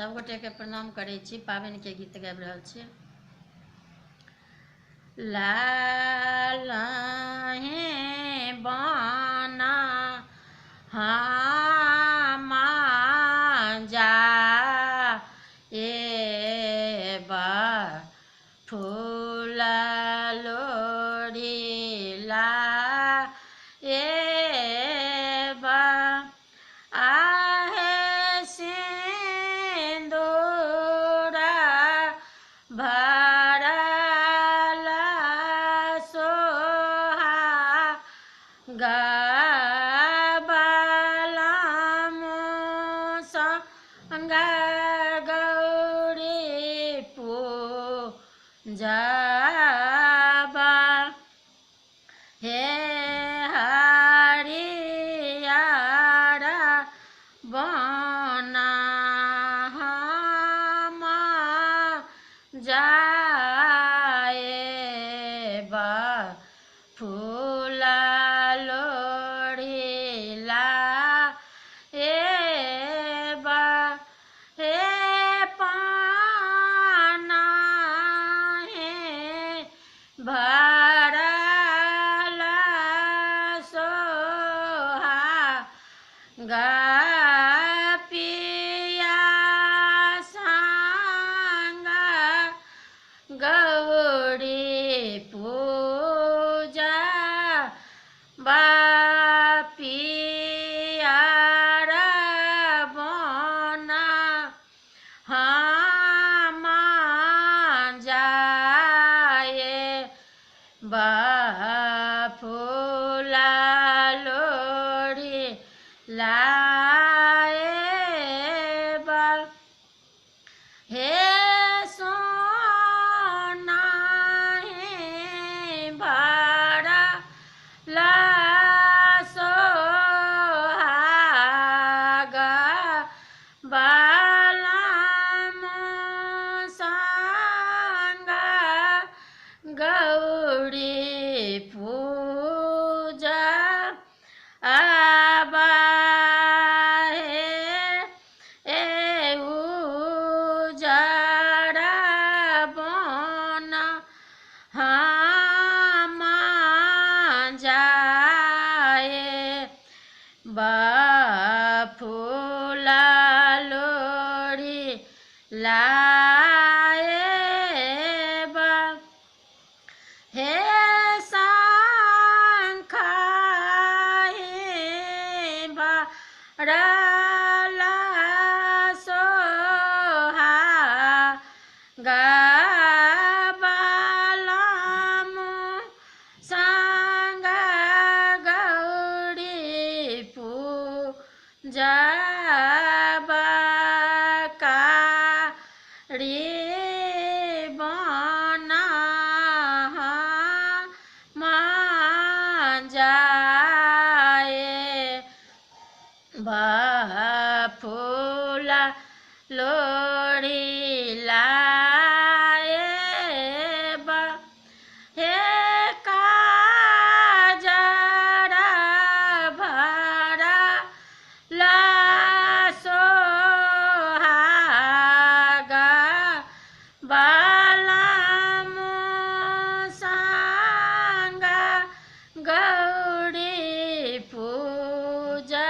सब गोटे के प्रणाम करै छी। पाबनि के गीत गाबि रहल छी। लालहे बाना हामा जा एबा फूल लोढ़ी ला एबा आहे सिंदूरा भरल सोहा गबला संग गौरी पूजबा हे हरियर बना हामा जाएबा फूल लोढ़ी ला एबा हे पाना हे भरल सोहा गपिया संग गौरी पूजा बापियर बना हामा जाए बा फूल लोढ़ी लाएबा हे सोना हे भरल सोहाग बलम संग गौरी पूजा आबा हे उजड़ा बना हामा जाए बा फूल लोढ़ी लाएबा हे शंख हे भरल सोहा गबलम संग गौरी पूजबा कारी बना हामा जाए बा फूल लोढ़ी लाएबा हे काजर भरल सोहाग बलम संग गौरी पूजा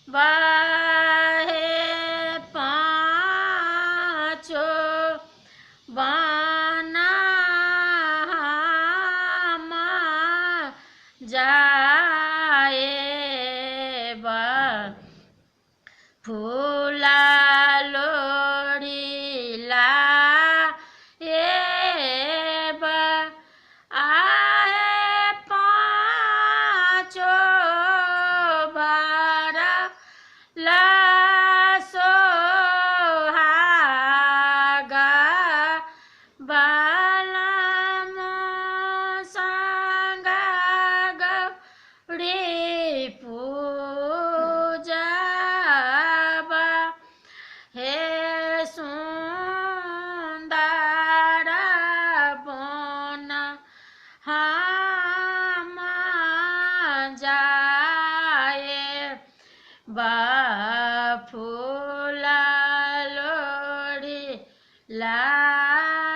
बाहे पाँचो la